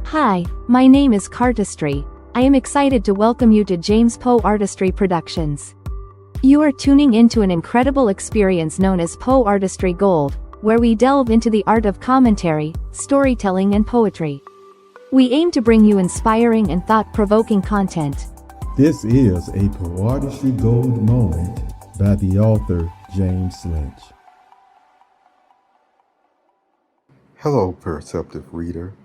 Hi, my name is Poeartistry. I am excited to welcome you to James Poeartistry Productions. You are tuning into an incredible experience known as Poeartistry Gold, where we delve into the art of commentary, storytelling and poetry. We aim to bring you inspiring and thought-provoking content. This is a Poeartistry Gold moment by the author James Lynch. Hello, perceptive reader.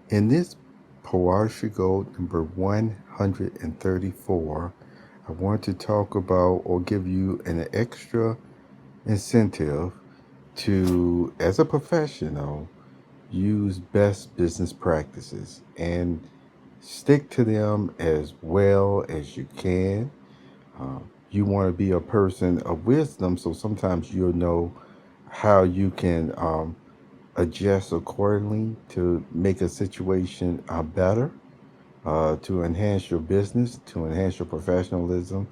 In this Poeartistry Gold number 134, I want to talk about or give you an extra incentive to, as a professional, use best business practices and stick to them as well as you can. You want to be a person of wisdom, so sometimes you'll know how you can adjust accordingly to make a situation better, to enhance your business, to enhance your professionalism,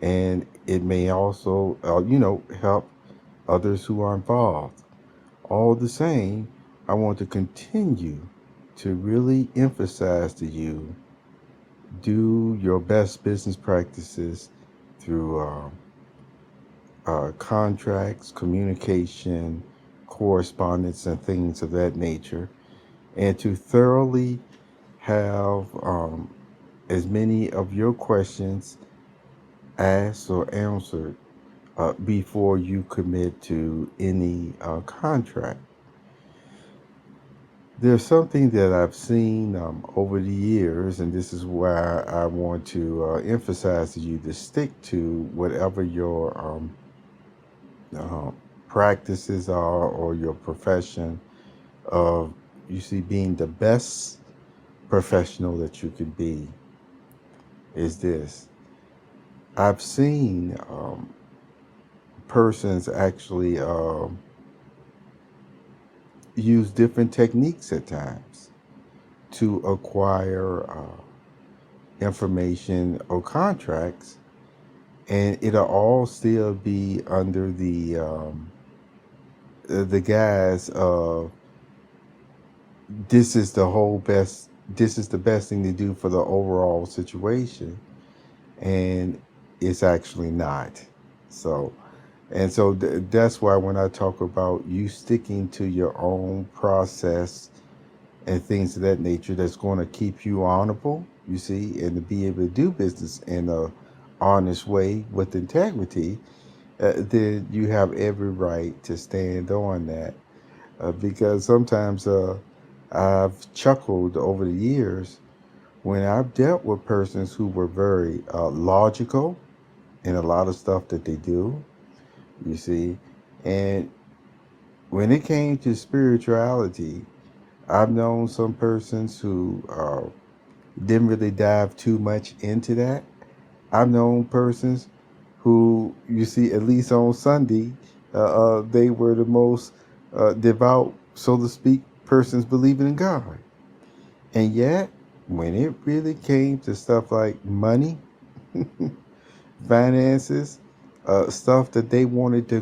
and it may also, help others who are involved. All the same, I want to continue to really emphasize to you, do your best business practices through contracts, communication, correspondence, and things of that nature, and to thoroughly have as many of your questions asked or answered before you commit to any contract. There's something that I've seen over the years, and this is why I want to emphasize to you to stick to whatever your practices are or your profession of, being the best professional that you could be, is this. I've seen persons actually use different techniques at times to acquire information or contracts, and it'll all still be under the guise of this is the best thing to do for the overall situation, and it's actually not. That's why when I talk about you sticking to your own process and things of that nature, that's going to keep you honorable, and to be able to do business in a honest way with integrity, then you have every right to stand on that. Because sometimes I've chuckled over the years when I've dealt with persons who were very logical in a lot of stuff that they do, and when it came to spirituality, I've known some persons who didn't really dive too much into that. I've known persons who, at least on Sunday, they were the most devout, so to speak, persons believing in God. And yet, when it really came to stuff like money, finances, stuff that they wanted to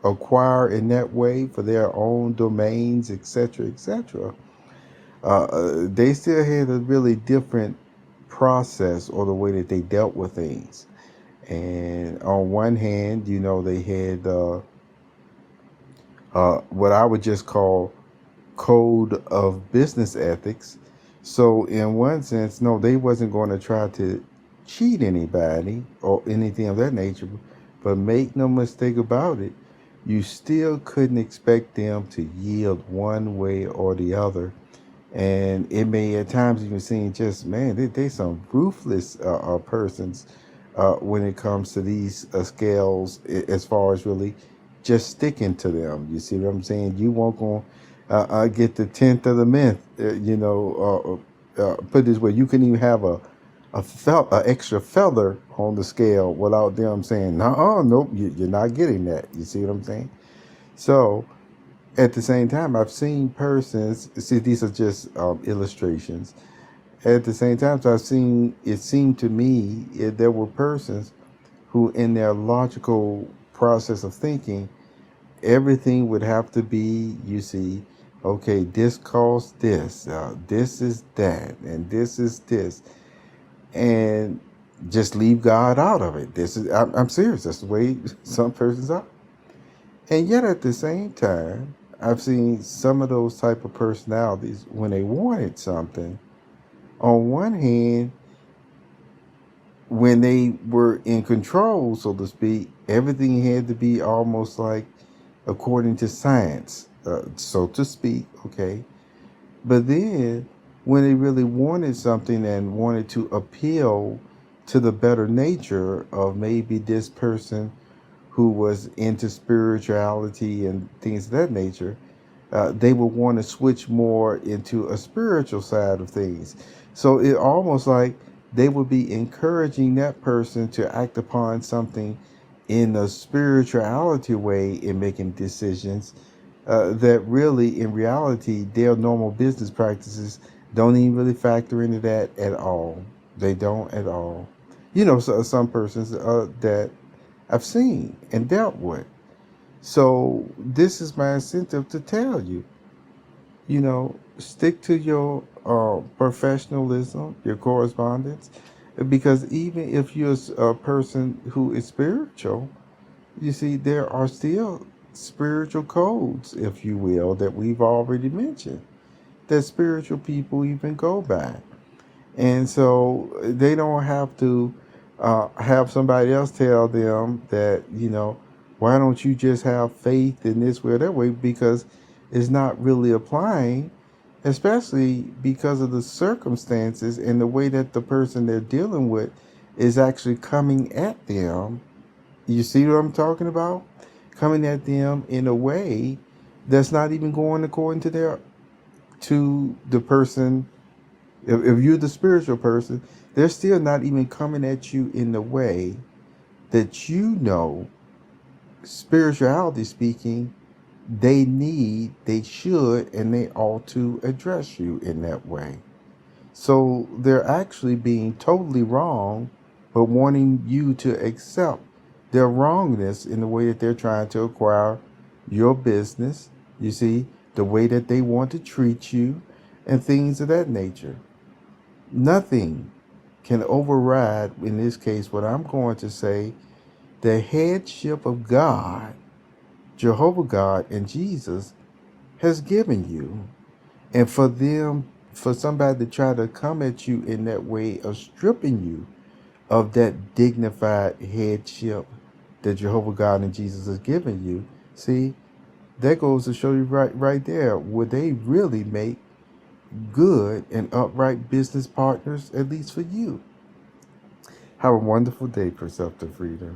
acquire in that way for their own domains, etc., they still had a really different process or the way that they dealt with things. And on one hand, they had what I would just call code of business ethics. So in one sense, no, they wasn't going to try to cheat anybody or anything of that nature. But make no mistake about it, you still couldn't expect them to yield one way or the other. And it may at times even seem just, man, they some ruthless persons when it comes to these scales, as far as really just sticking to them. You see what I'm saying? You won't go get the 10th of the mint, put it this way, you couldn't even have a extra feather on the scale without them saying, nope, you're not getting that. You see what I'm saying? So at the same time, I've seen persons, these are just illustrations. At the same time, I've seen, it seemed to me, there were persons who in their logical process of thinking, everything would have to be, Okay, this costs this, this is that, and this is this, and just leave God out of it. I'm serious. That's the way some persons are. And yet at the same time, I've seen some of those type of personalities when they wanted something. On one hand, when they were in control, so to speak, everything had to be almost like according to science, so to speak, okay? But then when they really wanted something and wanted to appeal to the better nature of maybe this person who was into spirituality and things of that nature, they would want to switch more into a spiritual side of things. So it almost like they would be encouraging that person to act upon something in a spirituality way in making decisions, that really, in reality, their normal business practices don't even really factor into that at all. They don't at all. So some persons that I've seen and dealt with. So this is my incentive to tell you, stick to your professionalism, your correspondence, because even if you're a person who is spiritual, you see, there are still spiritual codes, if you will, that we've already mentioned, that spiritual people even go by. And so they don't have to have somebody else tell them that, why don't you just have faith in this way or that way, because it's not really applying, especially because of the circumstances and the way that the person they're dealing with is actually coming at them. You see what I'm talking about? Coming at them in a way that's not even going according to the person. If you're the spiritual person, they're still not even coming at you in the way that, spirituality speaking, they should, and they ought to address you in that way. So they're actually being totally wrong, but wanting you to accept their wrongness in the way that they're trying to acquire your business, you see, the way that they want to treat you, and things of that nature. Nothing can override, in this case, what I'm going to say, the headship of God, Jehovah God, and Jesus has given you. And for somebody to try to come at you in that way of stripping you of that dignified headship that Jehovah God and Jesus has given you, see, that goes to show you right there, would they really make good and upright business partners, at least for you? Have a wonderful day, Perceptive Reader.